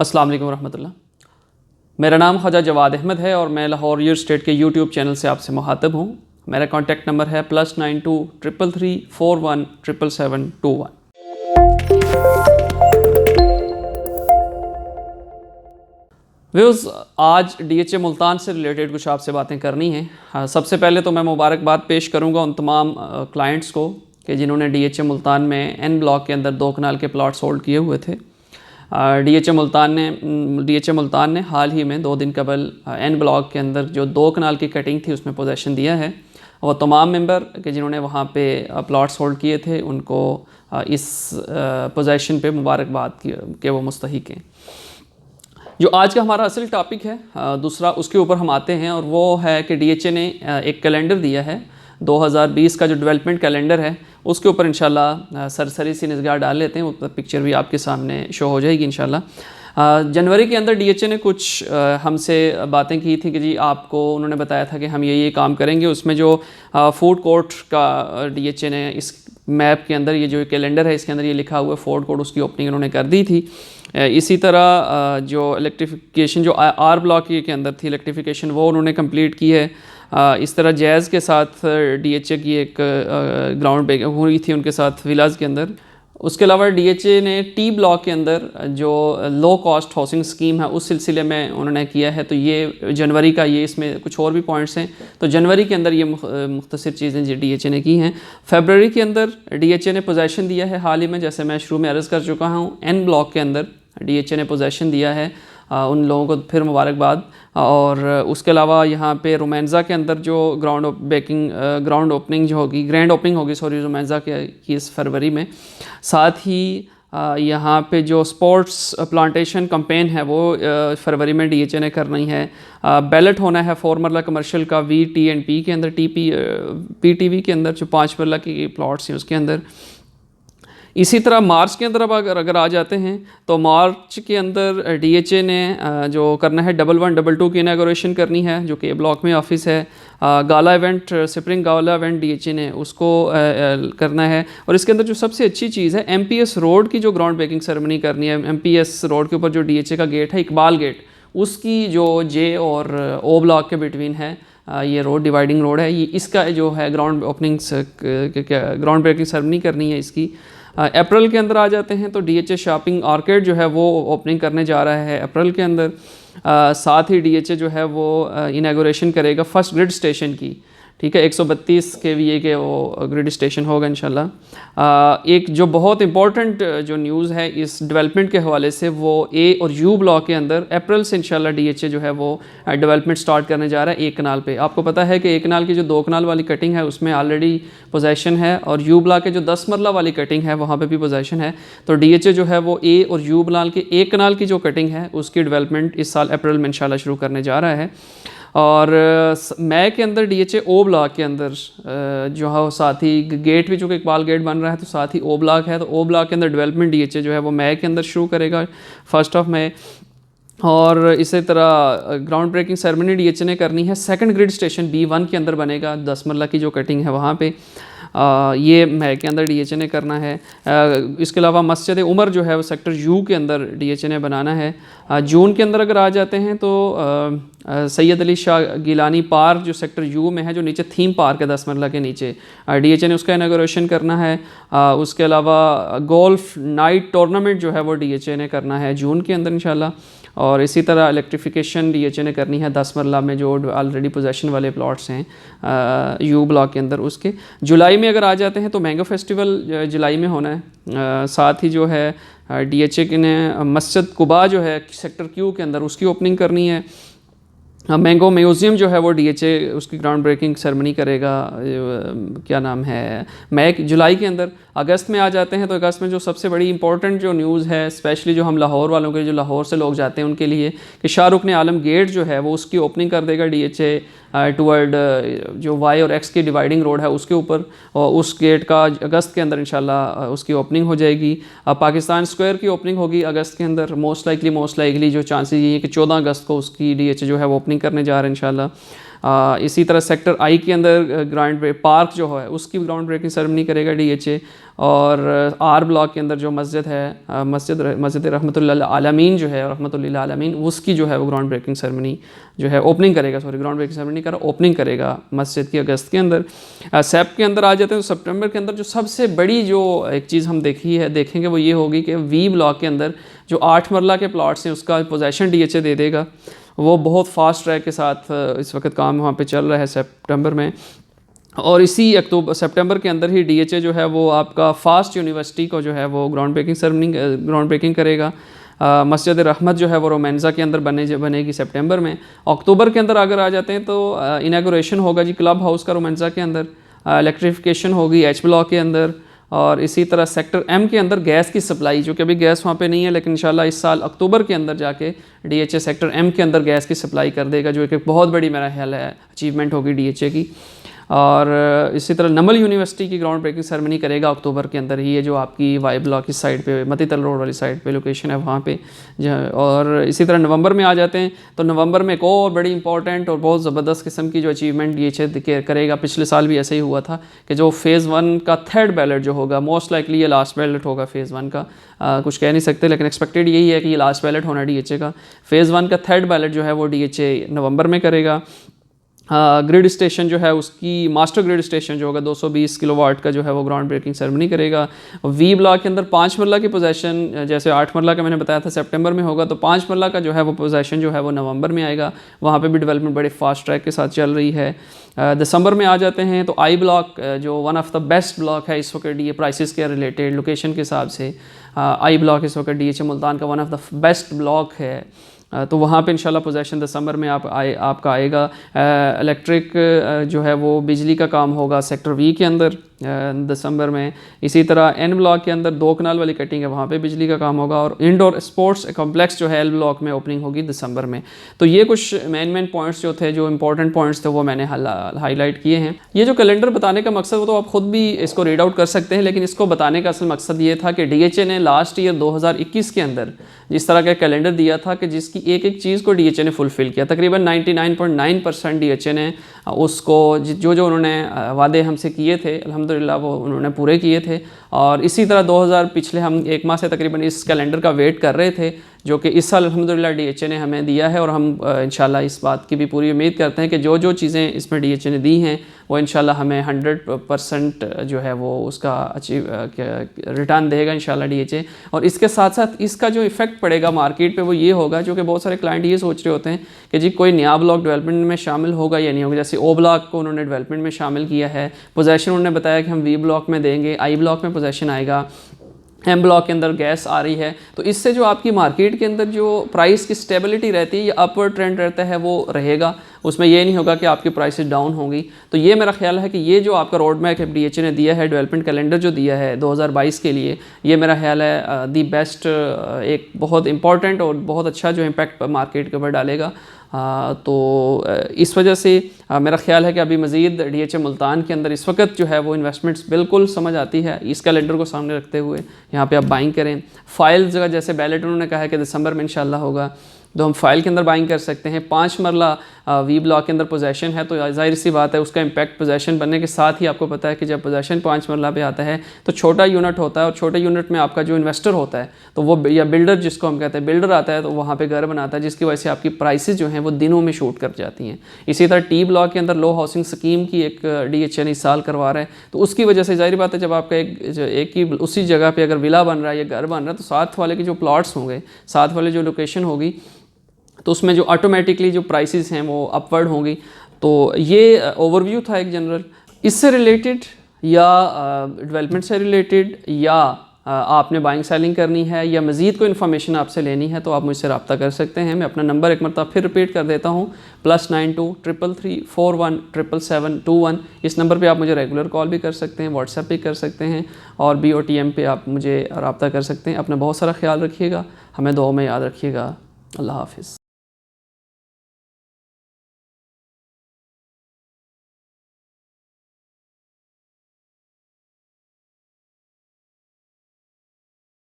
अस्सलाम वालेकुम रहमतुल्लाह। मेरा नाम ख्वाजा जवाद अहमद है और मैं लाहौर रियल एस्टेट के यूट्यूब चैनल से आपसे मुखातब हूँ। मेरा कॉन्टैक्ट नंबर है +92 333 41 77721। व्यूज़, आज DHA मुल्तान से रिलेटेड कुछ आपसे बातें करनी हैं। सबसे पहले तो मैं मुबारकबाद पेश करूँगा उन तमाम क्लाइंट्स को कि जिन्होंने DHA मुल्तान में N ब्लॉक के अंदर 2 कनाल के प्लॉट्स होल्ड किए हुए थे। DHA मुल्तान ने हाल ही में 2 दिन कबल N ब्लॉक के अंदर जो 2 कनाल की कटिंग थी उसमें पोजेसन दिया है। वो तमाम मेंबर के जिन्होंने वहाँ पे प्लॉट्स होल्ड किए थे उनको इस पोजेसन पे मुबारकबाद के वो मुस्तहिक हैं। जो आज का हमारा असल टॉपिक है दूसरा, उसके ऊपर हम आते हैं और वो है कि DHA ने एक कैलेंडर दिया है 2020 का जो डेवलपमेंट कैलेंडर है उसके ऊपर इंशाल्लाह सरसरी सी निगाह डाल लेते हैं। वो पिक्चर भी आपके सामने शो हो जाएगी इंशाल्लाह। जनवरी के अंदर DHA ने कुछ हमसे बातें की थी कि जी आपको उन्होंने बताया था कि हम ये काम करेंगे। उसमें जो फूड कोर्ट का DHA ने इस मैप के अंदर, ये जो कैलेंडर है इसके अंदर ये लिखा हुआ है फूड कोर्ट, उसकी ओपनिंग उन्होंने कर दी थी। इसी तरह जो इलेक्ट्रिफिकेशन जो R ब्लॉक के अंदर थी इलेक्ट्रिफिकेशन, वो उन्होंने कंप्लीट की है। इस तरह जैज़ के साथ DHA की एक ग्राउंड ब्रेक हुई थी उनके साथ विलाज के अंदर। उसके अलावा DHA ने T ब्लॉक के अंदर जो लो कॉस्ट हाउसिंग स्कीम है उस सिलसिले में उन्होंने किया है। तो ये जनवरी का, ये इसमें कुछ और भी पॉइंट्स हैं। तो जनवरी के अंदर ये मुख्तसर चीज़ें जो DHA ने की हैं। फरवरी के अंदर DHA ने पोजेसन दिया है हाल ही में, जैसे मैं शुरू में अर्ज़ कर चुका हूँ। N ब्लॉक के अंदर DHA ने पोजेसन दिया है, उन लोगों को फिर मुबारकबाद। और उसके अलावा यहाँ पे रोमांजा के अंदर जो ग्राउंड ओपनिंग जो होगी, ग्रैंड ओपनिंग होगी रोमांजा की इस फरवरी में। साथ ही यहाँ पे जो स्पोर्ट्स प्लांटेशन कैंपेन है वो फरवरी में DHA ने करनी है। बैलेट होना है 4 मरला कमर्शियल का VT&P के अंदर, PTV के अंदर जो 5 मरला की प्लॉट्स हैं उसके अंदर। इसी तरह मार्च के अंदर अब अगर आ जाते हैं तो मार्च के अंदर DHA ने जो करना है 1122 की इनॉग्रेशन करनी है जो कि ब्लॉक में ऑफिस है। Gala event, spring Gala event DHA ने उसको करना है। और इसके अंदर जो सबसे अच्छी चीज़ है MPS रोड की जो ग्राउंड ब्रेकिंग सेरेमनी करनी है। MPS रोड के ऊपर जो DHA का गेट है, इकबाल गेट, उसकी जो J और O ब्लॉक के बिटवीन है ये रोड, डिवाइडिंग रोड है, ये इसका जो है ग्राउंड ब्रेकिंग सेरेमनी करनी है इसकी। अप्रैल के अंदर आ जाते हैं तो DHA शॉपिंग आर्केड जो है वो ओपनिंग करने जा रहा है अप्रैल के अंदर। साथ ही DHA जो है वो इनॉग्रेशन करेगा फर्स्ट ग्रिड स्टेशन की, ठीक है, 132 kVA के वो ग्रिड स्टेशन होगा इंशाल्लाह। एक जो बहुत इंपॉर्टेंट जो न्यूज़ है इस डेवलपमेंट के हवाले से, वो A और U ब्लॉक के अंदर अप्रैल से इंशाल्लाह DHA जो है वो डेवलपमेंट स्टार्ट करने जा रहा है 1 कनाल पे। आपको पता है कि 1 कनाल की जो 2 कनाल वाली कटिंग है उसमें ऑलरेडी पोजेसन है, और U ब्लॉक के जो 10 मरला वाली कटिंग है वहाँ पर भी पोजेसन है। तो DHA जो है वो A और U ब्लॉक के 1 कनाल की जो कटिंग है उसकी डेवलपमेंट इस साल अप्रैल में इंशाल्लाह शुरू करने जा रहा है। और मई के अंदर DHA O ब्लॉक के अंदर जो है साथ ही गेट भी, जो कि इकबाल गेट बन रहा है तो साथ ही O ब्लॉक है, तो O ब्लॉक के अंदर डेवलपमेंट DHA जो है वो मई के अंदर शुरू करेगा 1 मई। और इसी तरह ग्राउंड ब्रेकिंग सेरेमनी DHA ने करनी है सेकंड ग्रिड स्टेशन B1 के अंदर बनेगा, 10 मरला की जो कटिंग है वहाँ पे, ये मई के अंदर DHA ने करना है। इसके अलावा मस्जिद उमर जो है वो सेक्टर U के अंदर DHA ने बनाना है। जून के अंदर अगर आ जाते हैं तो सैयद अली शाह गिलानी पार्क जो सेक्टर U में है, जो नीचे थीम पार्क है 10 मरला के नीचे, DHA ने उसका इनॉग्रेशन करना है। उसके अलावा गोल्फ नाइट टूर्नामेंट जो है वो DHA ने करना है जून के अंदर इंशाल्लाह। और इसी तरह इलेक्ट्रिफिकेशन DHA ने करनी है 10 मरला में जो ऑलरेडी पोजेसन वाले प्लॉट्स हैं U ब्लॉक के अंदर उसके। जुलाई में अगर आ जाते हैं तो मैंगो फेस्टिवल जुलाई में होना है। साथ ही जो है DHA ने मस्जिद कुबा जो है सेक्टर Q के अंदर उसकी ओपनिंग करनी है। मैंगो म्यूज़ियम जो है वो DHA उसकी ग्राउंड ब्रेकिंग सेरेमनी करेगा, क्या नाम है, जुलाई के अंदर। अगस्त में आ जाते हैं तो अगस्त में जो सबसे बड़ी इंपॉर्टेंट जो न्यूज़ है, स्पेशली जो हम लाहौर वालों के, जो लाहौर से लोग जाते हैं उनके लिए, कि शाहरुख ने आलम गेट जो है वो उसकी ओपनिंग कर देगा DHA टूवर्ड जो Y और X की डिवाइडिंग रोड है उसके ऊपर, और उस गेट का अगस्त के अंदर इंशाल्लाह उसकी ओपनिंग हो जाएगी। पाकिस्तान स्क्वायर की ओपनिंग होगी अगस्त के अंदर, मोस्ट लाइकली जो चांसेस ये है कि 14 अगस्त को उसकी DHA जो है वो ओपनिंग करने जा रहे हैं इंशाल्लाह। इसी तरह सेक्टर आई के अंदर ग्राउंड पार्क जो है उसकी ग्राउंड ब्रेकिंग सेरेमनी करेगा DHA। और आर ब्लॉक के अंदर जो मस्जिद है, मस्जिद रहमतुल्लिल आलमीन जो है, रहमतुल्लिल आलमीन, उसकी जो है वो ग्राउंड ब्रेकिंग सेरेमनी जो है ओपनिंग करेगा, ग्राउंड ब्रेकिंग सेरेमनी कर ओपनिंग करेगा मस्जिद की अगस्त के अंदर। सेप के अंदर आ जाते हैं तो सितंबर के अंदर जो सबसे बड़ी जो एक चीज़ हम देखेंगे वो ये होगी कि वी ब्लॉक के अंदर जो 8 मरला के प्लॉट्स हैं उसका पोजेसन DHA दे देगा। वो बहुत फास्ट ट्रैक के साथ इस वक्त काम वहाँ पे चल रहा है सितंबर में। और इसी सितंबर के अंदर ही DHA जो है वो आपका फास्ट यूनिवर्सिटी को जो है वो ग्राउंड ब्रेकिंग करेगा। मस्जिद रहमत जो है वो रोमेंजा के अंदर बनेगी सितंबर में। अक्टूबर के अंदर अगर आ जाते हैं तो इनागोरेशन होगा जी क्लब हाउस का रोमेंजा के अंदर, इलेक्ट्रिफिकेशन होगी H ब्लॉक के अंदर। और इसी तरह सेक्टर M के अंदर गैस की सप्लाई, जो कि अभी गैस वहाँ पे नहीं है लेकिन इंशाल्लाह इस साल अक्टूबर के अंदर जाके DHA सेक्टर M के अंदर गैस की सप्लाई कर देगा, जो एक बहुत बड़ी मेरा ख्याल है अचीवमेंट होगी DHA की। और इसी तरह नमल यूनिवर्सिटी की ग्राउंड ब्रेकिंग सेरेमनी करेगा अक्टूबर के अंदर ही, ये जो आपकी वाई ब्लॉक की साइड पे मतीतल रोड वाली साइड पे लोकेशन है वहाँ पे। और इसी तरह नवंबर में आ जाते हैं तो नवंबर में एक और बड़ी इंपॉर्टेंट और बहुत ज़बरदस्त किस्म की जो अचीवमेंट DHA करेगा, पिछले साल भी ऐसे ही हुआ था कि जो फ़ेज़ 1 का 3rd बैलेट जो होगा, मोस्ट लाइकली ये लास्ट बैलेट होगा फ़ेज़ 1 का, कुछ कह नहीं सकते लेकिन एक्सपेक्टेड यही है कि ये लास्ट बैलेट होना DHA का। फ़ेज़ 1 का 3rd बैलेट जो है वो DHA नवंबर में करेगा। ग्रिड स्टेशन जो है उसकी मास्टर ग्रिड स्टेशन जो होगा 220 किलोवाट का जो है वो ग्राउंड ब्रेकिंग सेरेमनी करेगा। वी ब्लॉक के अंदर 5 मरला की पोजेसन, जैसे 8 मरला का मैंने बताया था सितंबर में होगा, तो 5 मरला का जो है वो पोजेसन जो है वो नवंबर में आएगा। वहाँ पे भी डेवलपमेंट बड़े फास्ट ट्रैक के साथ चल रही है। दिसंबर में आ जाते हैं तो आई ब्लॉक जो one of the best block है इस वक्त ये प्राइसेस के रिलेटेड लोकेशन के हिसाब से, आई ब्लॉक इस वक्त DHA मुल्तान का one of the best block है। तो वहाँ पे इंशाल्लाह पोजेसन दिसंबर में आपका आएगा। इलेक्ट्रिक जो है वो बिजली का काम होगा सेक्टर वी के अंदर दिसंबर में। इसी तरह एन ब्लॉक के अंदर 2 कनाल वाली कटिंग है, वहाँ पे बिजली का काम होगा। और इंडोर स्पोर्ट्स कॉम्प्लेक्स जो है एल ब्लॉक में ओपनिंग होगी दिसंबर में। तो ये कुछ मेन पॉइंट्स जो थे, जो इंपॉर्टेंट पॉइंट्स थे, वो मैंने हाईलाइट किए हैं। ये जो कैलेंडर बताने का मकसद, वो तो आप खुद भी इसको रीड आउट कर सकते हैं, लेकिन इसको बताने का असल मकसद ये था कि DHA ने लास्ट ईयर 2021 के अंदर जिस तरह का कैलेंडर दिया था कि जिसकी एक एक चीज़ को DHA ने फुलफ़िल किया, तकरीबन 99.9% DHA ने उसको जो उन्होंने वादे हमसे किए थे अल्हम्दुलिल्लाह वो उन्होंने पूरे किए थे। और इसी तरह 2000 पिछले हम 1 माह से तकरीबन इस कैलेंडर का वेट कर रहे थे, जो कि इस साल अल्हम्दुलिल्लाह DHA ने हमें दिया है। और हम इंशाल्लाह इस बात की भी पूरी उम्मीद करते हैं कि जो चीज़ें इसमें DHA ने दी हैं वो इंशाल्लाह हमें 100% जो है वो उसका रिटर्न देगा इंशाल्लाह DHA। और इसके साथ साथ इसका जो इफ़ेक्ट पड़ेगा मार्केट पे वो ये होगा, जो कि बहुत सारे क्लाइंट ये सोच रहे होते हैं कि जी कोई नया ब्लॉक डेवलपमेंट में शामिल होगा या नहीं होगा। जैसे O ब्लॉक को उन्होंने डेवलपमेंट में शामिल किया है, पोजेसन उन्होंने बताया कि हम V ब्लॉक में देंगे, I ब्लॉक में पोजेसन आएगा, M ब्लॉक के अंदर गैस आ रही है। तो इससे जो आपकी मार्केट के अंदर जो प्राइस की स्टेबिलिटी रहती है या अपवर्ड ट्रेंड रहता है वो रहेगा, उसमें ये नहीं होगा कि आपकी प्राइसेस डाउन होंगी। तो ये मेरा ख्याल है कि ये जो आपका रोड मैप DHA ने दिया है, डेवलपमेंट कैलेंडर जो दिया है 2022 के लिए, ये मेरा ख्याल है दी बेस्ट, एक बहुत इंपॉर्टेंट और बहुत अच्छा जो इम्पैक्ट मार्केट के ऊपर डालेगा। तो इस वजह से मेरा ख्याल है कि अभी मज़ीद DHA मुल्तान के अंदर इस वक्त जो है वो इन्वेस्टमेंट्स बिल्कुल समझ आती है। इस कैलेंडर को सामने रखते हुए यहाँ पे आप बाइंग करें। फ़ाइल जगह जैसे बैलेट उन्होंने कहा है कि दिसंबर में इंशाल्लाह होगा, तो हम फ़ाइल के अंदर बाइंग कर सकते हैं। 5 मरला वी ब्लॉक के अंदर पोजेसन है, तो जाहिर सी बात है उसका इम्पैक्ट पोजेसन बनने के साथ ही आपको पता है कि जब पोजेसन 5 मरला पे आता है तो छोटा यूनिट होता है, और छोटे यूनिट में आपका जो इन्वेस्टर होता है तो वो, या बिल्डर जिसको हम कहते हैं, बिल्डर आता है तो वहाँ पे घर बनाता है, जिसकी वजह से आपकी प्राइसेस जो हैं वो दिनों में शूट कर जाती हैं। इसी तरह टी ब्लॉक के अंदर लो हाउसिंग स्कीम की एक DHA इस साल करवा रहा है, तो उसकी वजह से जाहिर बात है जब आपका एक ही उसी जगह पर अगर विला बन रहा है या घर बन रहा है, तो साथ वाले के जो प्लॉट्स होंगे, साथ वाले जो लोकेशन होगी, तो उसमें जो ऑटोमेटिकली जो प्राइसेस हैं वो अपवर्ड होंगी। तो ये ओवरव्यू था एक जनरल। इससे रिलेटेड या डेवलपमेंट से रिलेटेड या आपने बाइंग सेलिंग करनी है या मज़ीद कोई इन्फॉर्मेशन आपसे लेनी है तो आप मुझसे रब्ता कर सकते हैं। मैं अपना नंबर एक मरतबा फिर रिपीट कर देता हूँ, +92 333 41 777 21। इस नंबर पे आप मुझे रेगुलर कॉल भी कर सकते हैं, व्हाट्सएप भी कर सकते हैं, और BOTM पे आप मुझे रब्ता कर सकते हैं। अपना बहुत सारा ख्याल रखिएगा, हमें दुआ में याद रखिएगा। अल्लाह हाफ़िज़।